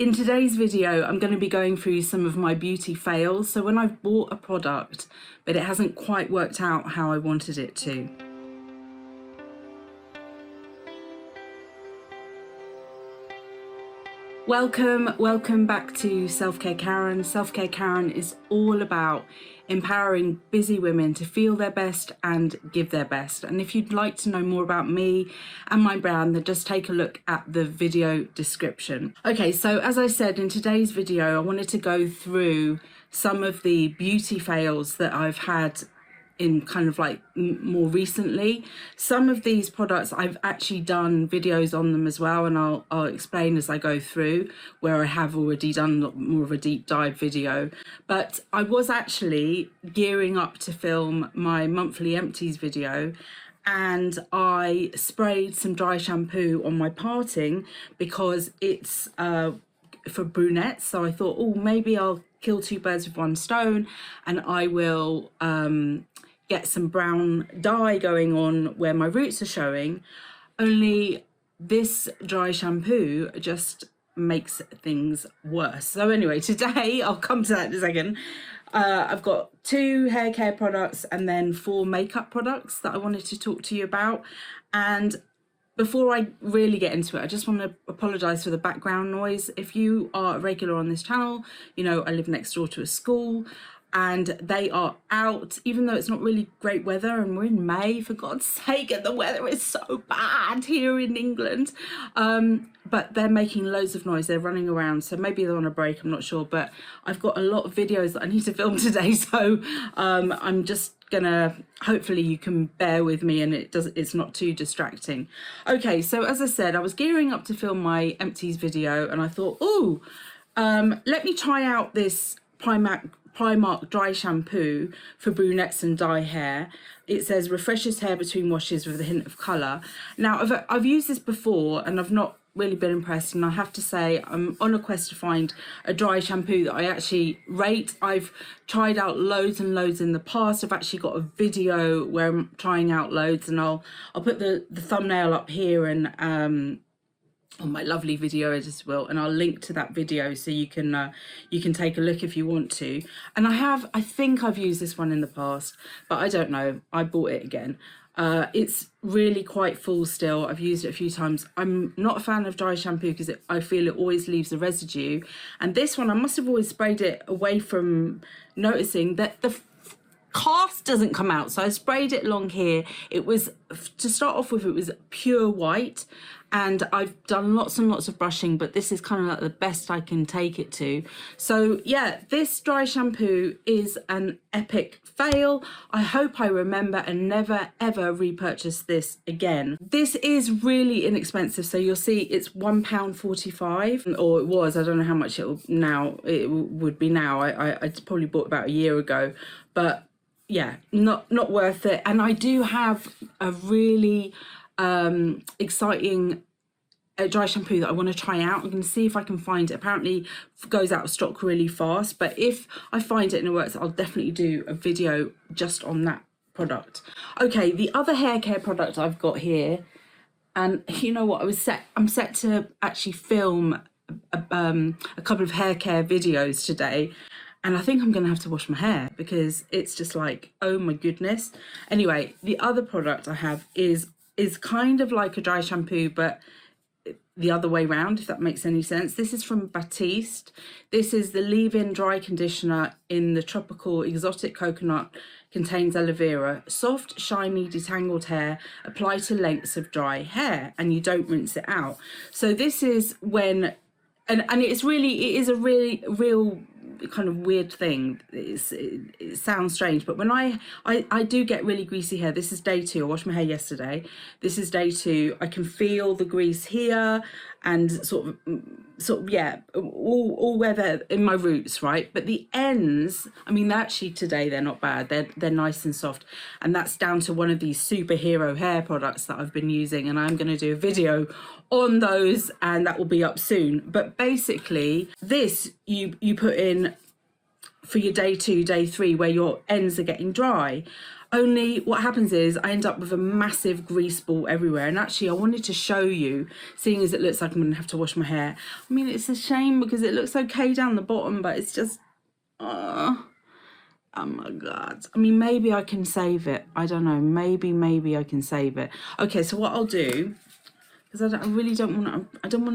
In today's video, I'm going to be going through some of my beauty fails. So when I've bought a product, but it hasn't quite worked out how I wanted it to. Welcome back to Selfcare Karen. Selfcare Karen is all about empowering busy women to feel their best and give their best. And if you'd like to know more about me and my brand, then just take a look at the video description. Okay, so as I said in today's video, I wanted to go through some of the beauty fails that I've had in kind of like more recently. Some of these products I've actually done videos on them as well, and I'll explain as I go through, where I have already done more of a deep dive video. But I was actually gearing up to film my monthly empties video, and I sprayed some dry shampoo on my parting because it's for brunettes. So I thought, oh, maybe I'll kill two birds with one stone, and I will get some brown dye going on where my roots are showing. Only this dry shampoo just makes things worse. So anyway, today, I'll come to that in a second. I've got 2 hair care products and then 4 makeup products that I wanted to talk to you about. And before I really get into it, I just want to apologise for the background noise. If you are a regular on this channel, you know I live next door to a school, and they are out, even though it's not really great weather, and we're in May, for God's sake, and the weather is so bad here in England. But they're making loads of noise. They're running around, so maybe they're on a break, I'm not sure. But I've got a lot of videos that I need to film today, so I'm just gonna, hopefully you can bear with me and it's not too distracting. Okay, so as I said, I was gearing up to film my empties video, and I thought, oh, let me try out this Primark dry shampoo for brunettes and dye hair. It says refreshes hair between washes with a hint of colour. Now I've used this before and I've not really been impressed, and I have to say I'm on a quest to find a dry shampoo that I actually rate. I've tried out loads and loads in the past. I've actually got a video where I'm trying out loads, and I'll put the thumbnail up here and on my lovely video as well, and I'll link to that video so you can take a look if you want to. And I think I've used this one in the past, but I don't know, I bought it again. It's really quite full still. I've used it a few times. I'm not a fan of dry shampoo because I feel it always leaves a residue, and this one I must have always sprayed it away from noticing that the cast doesn't come out, so I sprayed it along here. It was, to start off with, it was pure white, and I've done lots and lots of brushing, but this is kind of like the best I can take it to. So yeah, this dry shampoo is an epic fail. I hope I remember and never ever repurchase this again. This is really inexpensive, so you'll see it's £1.45, or it was, I don't know how much it would be now. I probably bought about a year ago, but yeah, not worth it. And I do have a really exciting dry shampoo that I want to try out. I'm going to see if I can find it. Apparently it goes out of stock really fast, but if I find it and it works, I'll definitely do a video just on that product. Okay, the other hair care product I've got here, and you know what, I'm set to actually film a couple of hair care videos today, and I think I'm going to have to wash my hair because it's just like, oh my goodness. Anyway, the other product I have is kind of like a dry shampoo, but the other way round, if that makes any sense. This is from Batiste. This is the leave-in dry conditioner in the tropical exotic coconut, contains aloe vera. Soft, shiny, detangled hair, apply to lengths of dry hair, and you don't rinse it out. So this is when, and it is a really real kind of weird thing. It sounds strange, but when I do get really greasy hair. This is day 2. I washed my hair yesterday. This is day 2. I can feel the grease here and sort of yeah, all where they're in my roots, right? But the ends, I mean, actually today they're not bad. They're nice and soft, and that's down to one of these superhero hair products that I've been using, and I'm going to do a video on those, and that will be up soon. But basically this you put in for your day 2, day 3, where your ends are getting dry. Only what happens is I end up with a massive grease ball everywhere. And actually I wanted to show you, seeing as it looks like I'm going to have to wash my hair. I mean, it's a shame because it looks okay down the bottom, but it's just, oh my God. I mean, maybe I can save it. I don't know. Maybe I can save it. Okay, so what I'll do, because I really don't want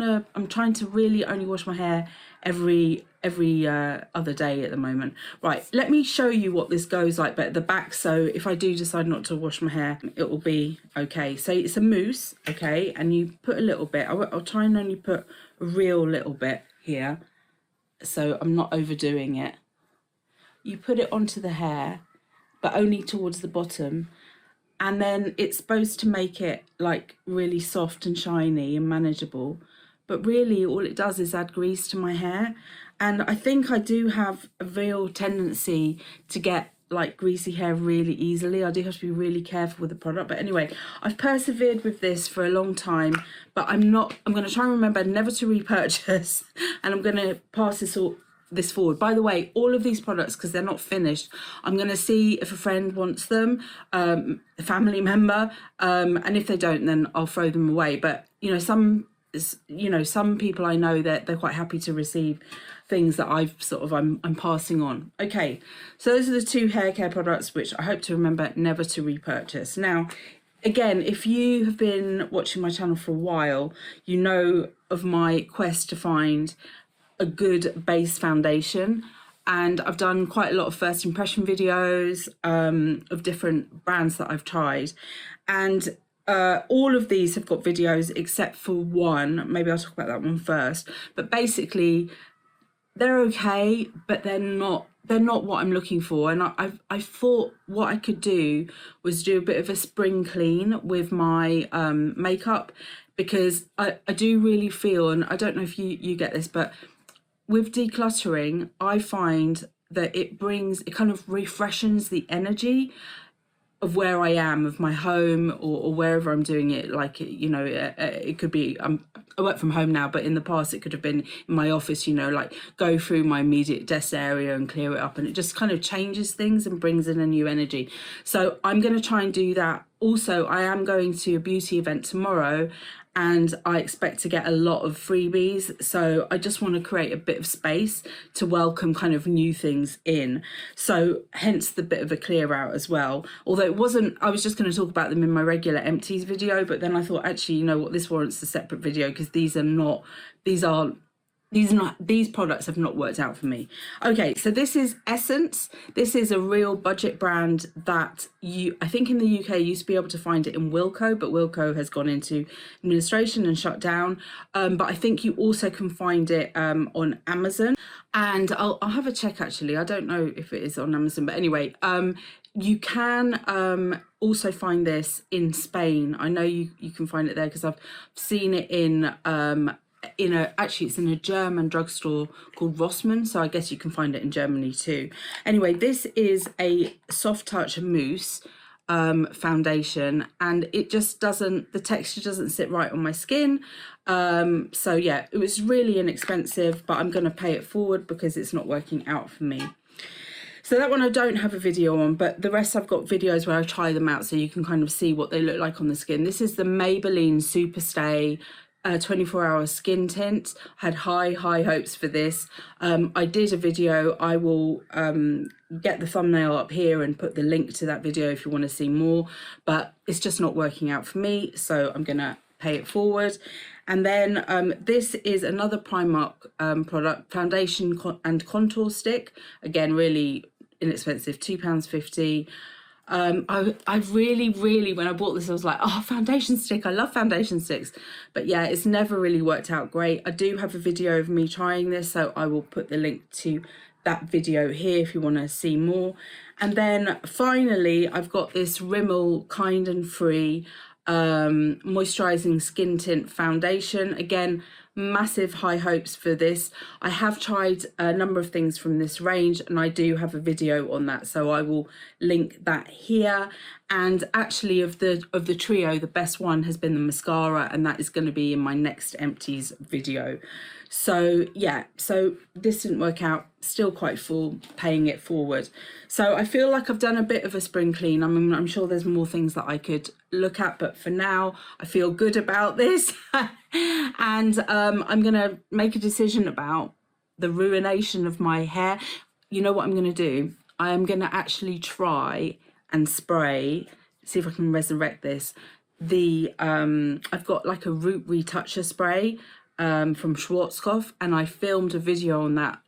to, I'm trying to really only wash my hair every other day at the moment. Right, let me show you what this goes like, but at the back, so if I do decide not to wash my hair, it will be okay. So it's a mousse, okay, and you put a little bit, I'll try and only put a real little bit here, so I'm not overdoing it. You put it onto the hair, but only towards the bottom, and then it's supposed to make it like really soft and shiny and manageable, but really all it does is add grease to my hair. And I think I do have a real tendency to get like greasy hair really easily. I do have to be really careful with the product, but anyway, I've persevered with this for a long time, but I'm going to try and remember never to repurchase, and I'm going to pass this forward. By the way, all of these products, because they're not finished, I'm going to see if a friend wants them, a family member, and if they don't, then I'll throw them away. But some people I know that they're quite happy to receive things that I'm passing on. Okay, so those are the two hair care products which I hope to remember never to repurchase. Now, again, if you have been watching my channel for a while, you know of my quest to find a good base foundation, and I've done quite a lot of first impression videos of different brands that I've tried, and all of these have got videos except for one. Maybe I'll talk about that one first, but basically they're okay, but they're not what I'm looking for. And I thought what I could do was do a bit of a spring clean with my makeup, because I do really feel, and I don't know if you get this, but with decluttering, I find that it kind of refreshes the energy of where I am, of my home, or wherever I'm doing it. Like, it could be, I work from home now, but in the past it could have been in my office, like go through my immediate desk area and clear it up, and it just kind of changes things and brings in a new energy. So I'm going to try and do that. Also, I am going to a beauty event tomorrow, and I expect to get a lot of freebies, so I just want to create a bit of space to welcome kind of new things in, so hence the bit of a clear out as well. Although I was just going to talk about them in my regular empties video, but then I thought, actually, you know what, this warrants a separate video, because these products have not worked out for me. Okay, so this is Essence. This is a real budget brand that I think in the UK you used to be able to find it in Wilko, but Wilko has gone into administration and shut down. But I think you also can find it on Amazon, and I'll have a check actually. I don't know if it is on Amazon, but anyway, you can also find this in Spain. I know you can find it there because I've seen it actually it's in a German drugstore called Rossmann, so I guess you can find it in Germany too. Anyway, this is a soft touch mousse foundation, and it just the texture doesn't sit right on my skin. So yeah, it was really inexpensive, but I'm going to pay it forward because it's not working out for me. So that one I don't have a video on, but the rest I've got videos where I try them out so you can kind of see what they look like on the skin. This is the Maybelline Superstay 24-hour skin tint. I had high hopes for this. I did a video. I will get the thumbnail up here and put the link to that video if you want to see more, but it's just not working out for me, so I'm gonna pay it forward. And then this is another Primark product, foundation and contour stick. Again, really inexpensive, £2.50. I really, when I bought this, I was like, oh, foundation stick, I love foundation sticks, but yeah, it's never really worked out great. I do have a video of me trying this, so I will put the link to that video here if you want to see more. And then finally, I've got this Rimmel Kind and Free moisturizing skin tint foundation. Again, massive high hopes for this. I have tried a number of things from this range, and I do have a video on that, so I will link that here. And actually of the trio, the best one has been the mascara, and that is going to be in my next empties video. So yeah, so this didn't work out, still quite full, paying it forward. So I feel like I've done a bit of a spring clean. I mean, I'm sure there's more things that I could look at, but for now I feel good about this. And I'm gonna make a decision about the ruination of my hair. You know what I'm gonna do? I am gonna actually try and spray, see if I can resurrect this. I've got like a root retoucher spray from Schwarzkopf, and I filmed a video on that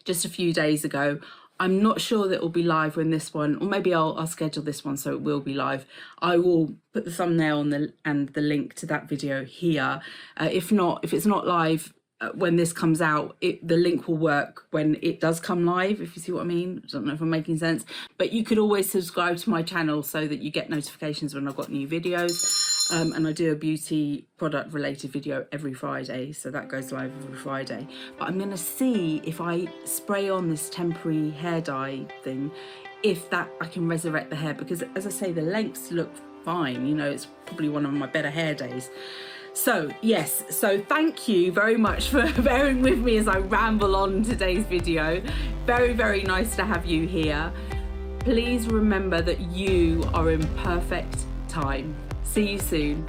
just a few days ago. I'm not sure that it will be live when this one, or maybe I'll schedule this one so it will be live. I will put the thumbnail and the link to that video here. If it's not live when this comes out, the link will work when it does come live, if you see what I mean. I don't know if I'm making sense, but you could always subscribe to my channel so that you get notifications when I've got new videos. And I do a beauty product related video every Friday, so that goes live every Friday. But I'm gonna see if I spray on this temporary hair dye thing, if that I can resurrect the hair, because as I say, the lengths look fine, you know, it's probably one of my better hair days. So yes, so thank you very much for bearing with me as I ramble on today's video. Very, very nice to have you here. Please remember that you are in perfect time. See you soon.